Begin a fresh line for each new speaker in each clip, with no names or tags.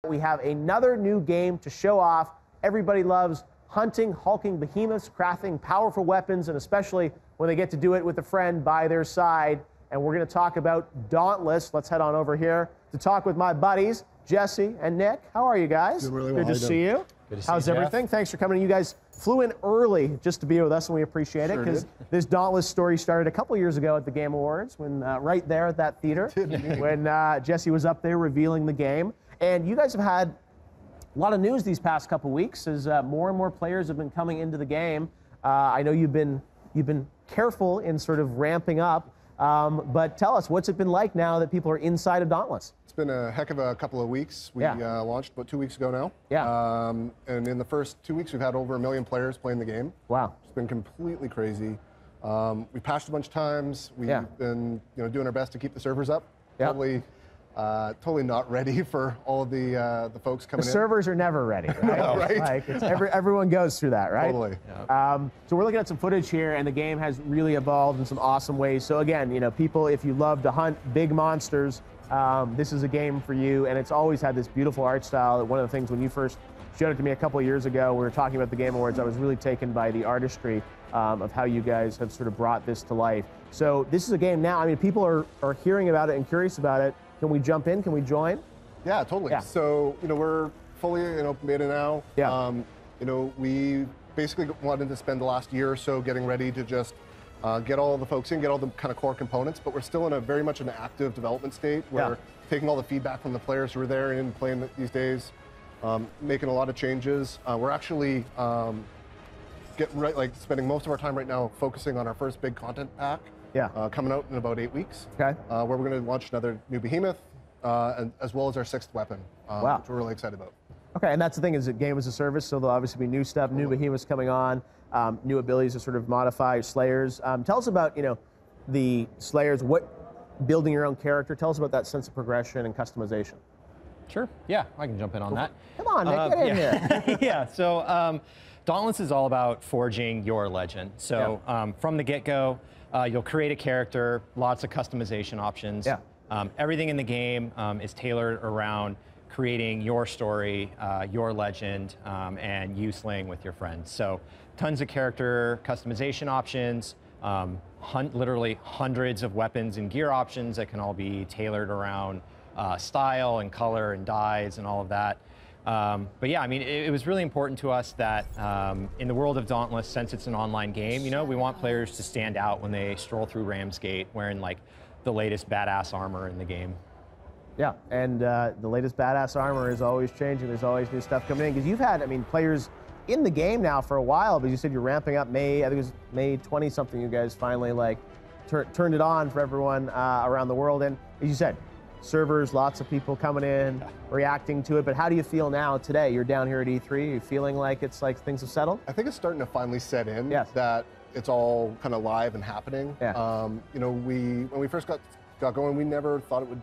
We have another new game to show off. Everybody loves hunting, hulking behemoths, crafting powerful weapons, and especially when they get to do it with a friend by their side. And we're going to talk about Dauntless. Let's head on over here to talk with my buddies, Jesse and Nick. How are you guys?
Doing really well.
Good to see you.
Good to see
How's
you,
everything? Thanks for coming. You guys flew in early just to be with us, and we appreciate it, because this Dauntless story started a couple years ago at the Game Awards, when right there at that theater, when Jesse was up there revealing the game. And you guys have had a lot of news these past couple weeks as more and more players have been coming into the game. I know you've been careful in sort of ramping up, but tell us, what's it been like now that people are inside of Dauntless?
It's been a heck of a couple of weeks. We launched about 2 weeks ago now.
Yeah.
And in the first 2 weeks, we've had over 1 million players playing the game.
Wow.
It's been completely crazy. We patched a bunch of times. We've been doing our best to keep the servers up. Totally not ready for all of the folks coming in.
The servers are never ready, right?
No, right?
Like everyone goes through that, right?
Totally.
So we're looking at some footage here, and the game has really evolved in some awesome ways. So again, people, if you love to hunt big monsters, this is a game for you. And it's always had this beautiful art style. One of the things when you first showed it to me a couple of years ago, we were talking about the Game Awards, I was really taken by the artistry of how you guys have sort of brought this to life. So this is a game now. I mean, people are hearing about it and curious about it. Can we jump in? Can we join?
Yeah, totally. Yeah. So, we're fully in open beta now.
Yeah.
We basically wanted to spend the last year or so getting ready to just get all the folks in, get all the kind of core components, but we're still in very much an active development state. We're taking all the feedback from the players who are there and playing these days, making a lot of changes. We're actually spending most of our time right now focusing on our first big content pack. Coming out in about 8 weeks. Okay. Where we're going to launch another new behemoth, and as well as our 6th weapon, which we're really excited about. Okay,
and that's the thing, is it game as a service, so there'll obviously be new stuff, new behemoths coming on, new abilities to sort of modify slayers. Tell us about, the slayers, building your own character. Tell us about that sense of progression and customization.
Sure, yeah, I can jump in on that.
Come on, Nick, get in here.
Yeah, so Dauntless is all about forging your legend. So from the get-go, you'll create a character, lots of customization options. Everything in the game is tailored around creating your story, your legend, and you slaying with your friends. So tons of character customization options, literally hundreds of weapons and gear options that can all be tailored around style and color and dyes and all of that. But yeah, I mean, it was really important to us that in the world of Dauntless, since it's an online game, we want players to stand out when they stroll through Ramsgate wearing like the latest badass armor in the game.
Yeah, and the latest badass armor is always changing. There's always new stuff coming in, because you've had, players in the game now for a while, but you said you're ramping up I think it was May 20-something, you guys finally turned it on for everyone around the world. And as you said, servers, lots of people coming in, reacting to it. But how do you feel now today? You're down here at E3. Are you feeling like it's like things have settled?
I think it's starting to finally set in that it's all kind of live and happening. When we first got going, we never thought it would,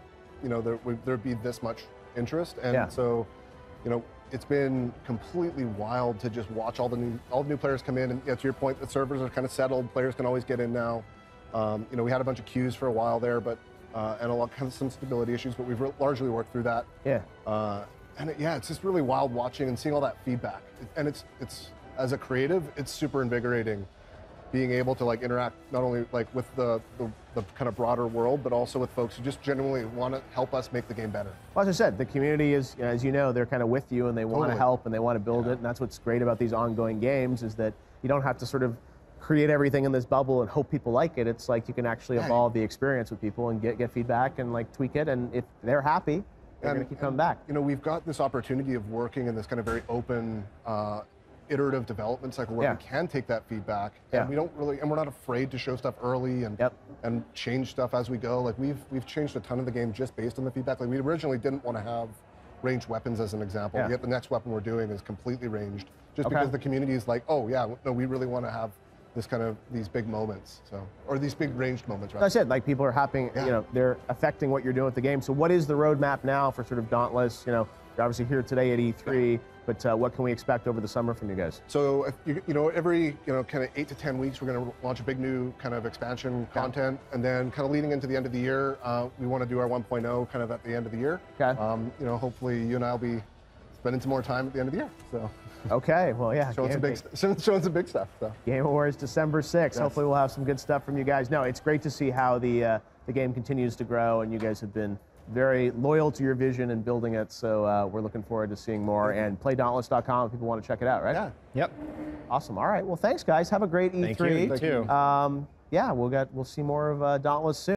there'd be this much interest. And so, it's been completely wild to just watch all the new players come in. And to your point, the servers are kind of settled. Players can always get in now. We had a bunch of queues for a while there, but and some stability issues, but we've largely worked through that. It's just really wild watching and seeing all that feedback. And it's as a creative, it's super invigorating, being able to interact not only with the kind of broader world, but also with folks who just genuinely want to help us make the game better.
Well, as I said, the community is, as you know, they're kind of with you, and they want to help and they want to build it. And that's what's great about these ongoing games, is that you don't have to sort of create everything in this bubble and hope people like it. It's like you can actually evolve the experience with people and get feedback and tweak it. And if they're happy, they're going to keep coming back.
We've got this opportunity of working in this kind of very open, iterative development cycle where we can take that feedback, and we're not afraid to show stuff early and change stuff as we go. We've changed a ton of the game just based on the feedback. We originally didn't want to have ranged weapons as an example. Yet the next weapon we're doing is completely ranged, just because the community is like, oh yeah, no, we really want to have these big moments, or these big ranged moments, right?
I said, people are happy, they're affecting what you're doing with the game. So what is the roadmap now for sort of Dauntless? You're obviously here today at E3, but what can we expect over the summer from you guys?
So, every kind of 8 to 10 weeks, we're going to launch a big new kind of expansion content, and then kind of leading into the end of the year, we want to do our 1.0 kind of at the end of the year.
Okay.
Hopefully you and I will be spending some more time at the end of the year. So.
Okay, well, yeah.
Showing some big stuff. So.
Game Awards December 6th. Yes. Hopefully we'll have some good stuff from you guys. No, it's great to see how the game continues to grow, and you guys have been very loyal to your vision and building it, so we're looking forward to seeing more. And playdauntless.com if people want to check it out, right?
Yeah.
Yep.
Awesome. All right. Well, thanks, guys. Have a great E3.
Thank you.
Yeah, we'll see more of Dauntless soon.